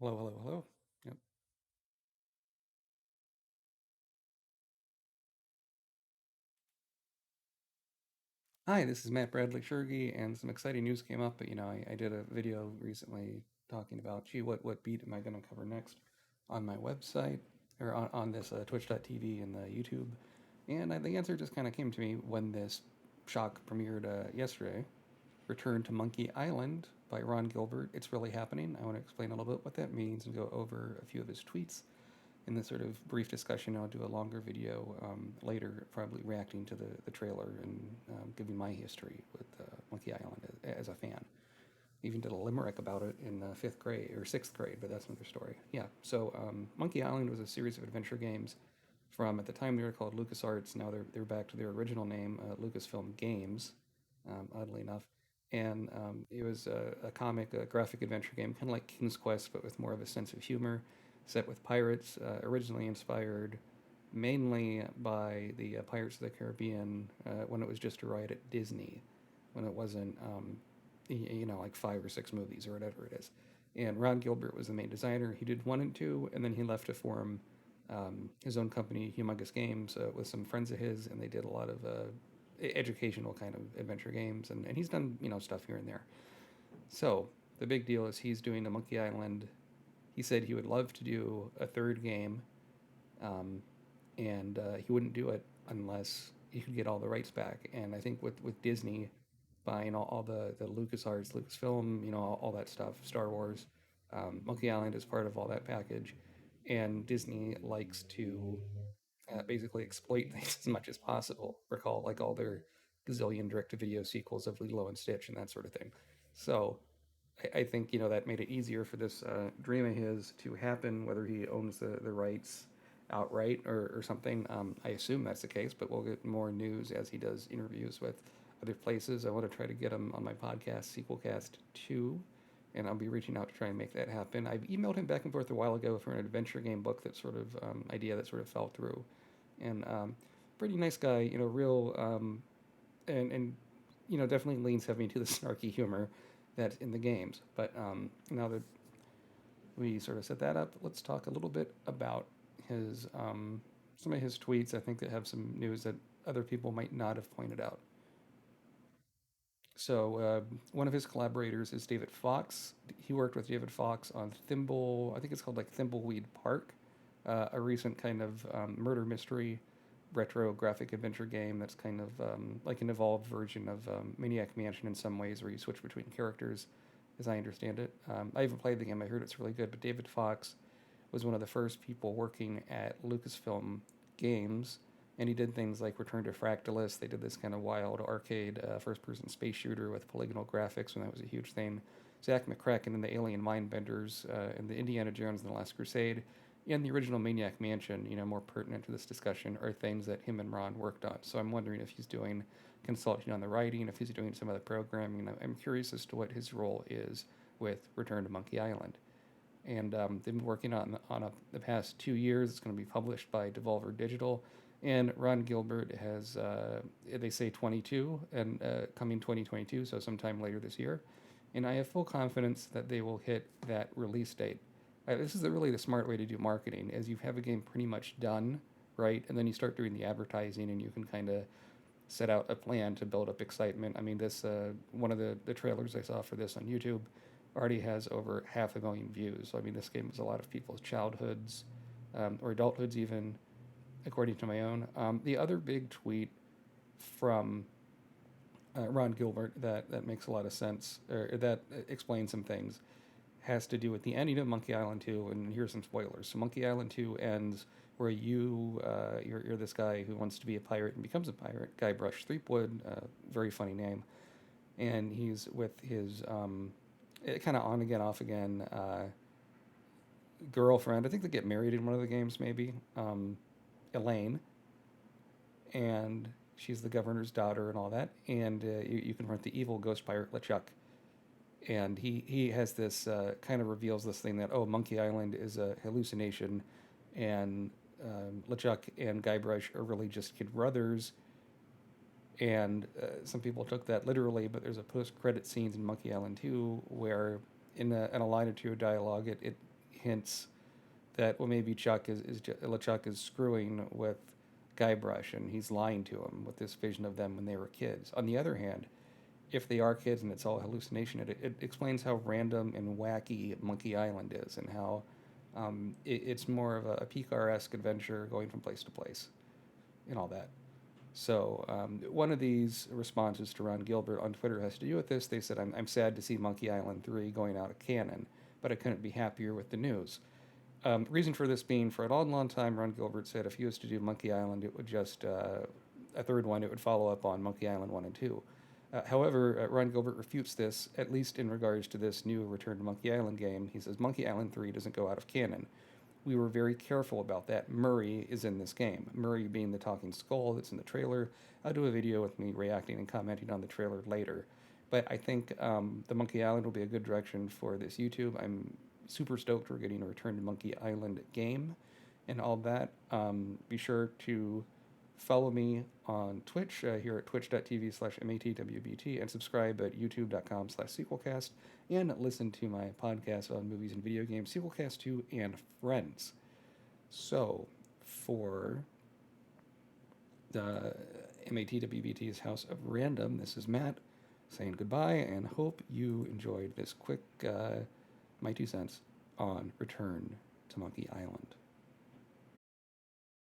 Hello, hello, hello. Yep. Hi, this is Matt Bradley-Tschirgi, and some exciting news came up. I did a video recently talking about, gee, what beat am I going to cover next on my website or on this Twitch.tv and YouTube. And the answer just kind of came to me when this shock premiered yesterday. Return to Monkey Island by Ron Gilbert. It's really happening. I want to explain a little bit what that means and go over a few of his tweets in this sort of brief discussion. I'll do a longer video later, probably reacting to the trailer and giving my history with Monkey Island as a fan. Even did a limerick about it in fifth grade or sixth grade, but that's another story. Yeah, so Monkey Island was a series of adventure games from, at the time they were called LucasArts. Now they're back to their original name, Lucasfilm Games, oddly enough. And it was a comic, a graphic adventure game, kind of like King's Quest, but with more of a sense of humor, set with pirates, originally inspired mainly by the Pirates of the Caribbean when it was just a ride at Disney, when it wasn't, like five or six movies or whatever it is. And Ron Gilbert was the main designer. He did one and two, and then he left to form his own company, Humongous Games, with some friends of his, and they did a lot of educational kind of adventure games. And he's done stuff here and there. So the big deal is he's doing a Monkey Island. He said he would love to do a third game, and he wouldn't do it unless he could get all the rights back. And I think with Disney buying all the LucasArts, Lucasfilm, all that stuff, Star Wars, Monkey Island is part of all that package, and Disney likes to basically exploit things as much as possible. Recall like all their gazillion direct-to-video sequels of Lilo and Stitch and that sort of thing. So I think that made it easier for this dream of his to happen, whether he owns the rights outright or something. I assume that's the case, but we'll get more news as he does interviews with other places. I want to try to get him on my podcast, Sequelcast 2, and I'll be reaching out to try and make that happen. I've emailed him back and forth a while ago for an adventure game book that sort of idea that sort of fell through. And pretty nice guy, real and definitely leans heavy into the snarky humor that's in the games. But now that we sort of set that up, let's talk a little bit about his some of his tweets. I think that have some news that other people might not have pointed out. So one of his collaborators is David Fox. He worked with David Fox on Thimble. I think it's called like Thimbleweed Park, a recent kind of murder mystery retro graphic adventure game that's kind of like an evolved version of Maniac Mansion in some ways, where you switch between characters, as I understand it. I haven't played the game. I heard it's really good, but David Fox was one of the first people working at Lucasfilm Games, and he did things like Return to Fractalus. They did this kind of wild arcade first-person space shooter with polygonal graphics, and that was a huge thing. Zach McCracken and the Alien Mindbenders and the Indiana Jones and the Last Crusade and the original Maniac Mansion, more pertinent to this discussion, are things that him and Ron worked on. So I'm wondering if he's doing consulting on the writing, if he's doing some of the programming. I'm curious as to what his role is with Return to Monkey Island. And they've been working on the past 2 years. It's going to be published by Devolver Digital, and Ron Gilbert has they say 22 and coming 2022, so sometime later this year. And I have full confidence that they will hit that release date. This is really the smart way to do marketing, is you have a game pretty much done, right, and then you start doing the advertising, and you can kind of set out a plan to build up excitement. I mean, this one of the trailers I saw for this on YouTube already has over 500,000 views. So, I mean, this game is a lot of people's childhoods or adulthoods, even according to my own. The other big tweet from Ron Gilbert that makes a lot of sense, or that explains some things, has to do with the ending of Monkey Island 2, and here's some spoilers. So Monkey Island 2 ends where you're this guy who wants to be a pirate and becomes a pirate, Guybrush Threepwood, very funny name, and he's with his kind of on again, off again girlfriend. I think they get married in one of the games, maybe, Elaine, and she's the governor's daughter and all that. And you confront the evil ghost pirate LeChuck, and he has this kind of reveals this thing that, oh, Monkey Island is a hallucination, and LeChuck and Guybrush are really just kid brothers. And some people took that literally, but there's a post-credit scenes in Monkey Island 2 where, in a line or two of dialogue, it hints that, well, maybe LeChuck is screwing with Guybrush and he's lying to him with this vision of them when they were kids. On the other hand, if they are kids and it's all hallucination, it explains how random and wacky Monkey Island is, and how it's more of a PCAR-esque adventure going from place to place and all that. So one of these responses to Ron Gilbert on Twitter has to do with this. They said, I'm sad to see Monkey Island 3 going out of canon, but I couldn't be happier with the news. Reason for this being, for a long, long time, Ron Gilbert said if he was to do Monkey Island, it would just, a third one, it would follow up on Monkey Island 1 and 2. However, Ron Gilbert refutes this, at least in regards to this new Return to Monkey Island game. He says Monkey Island 3 doesn't go out of canon. We were very careful about that. Murray is in this game. Murray being the talking skull that's in the trailer. I'll do a video with me reacting and commenting on the trailer later. But I think the Monkey Island will be a good direction for this YouTube. I'm super stoked we're getting a Return to Monkey Island game and all that. Be sure to follow me on Twitch here at twitch.tv/matwbt and subscribe at youtube.com/sequelcast and listen to my podcast on movies and video games, Sequelcast 2 and Friends. So, for the MATWBT's House of Random, this is Matt saying goodbye and hope you enjoyed this quick, my 2 cents on Return to Monkey Island.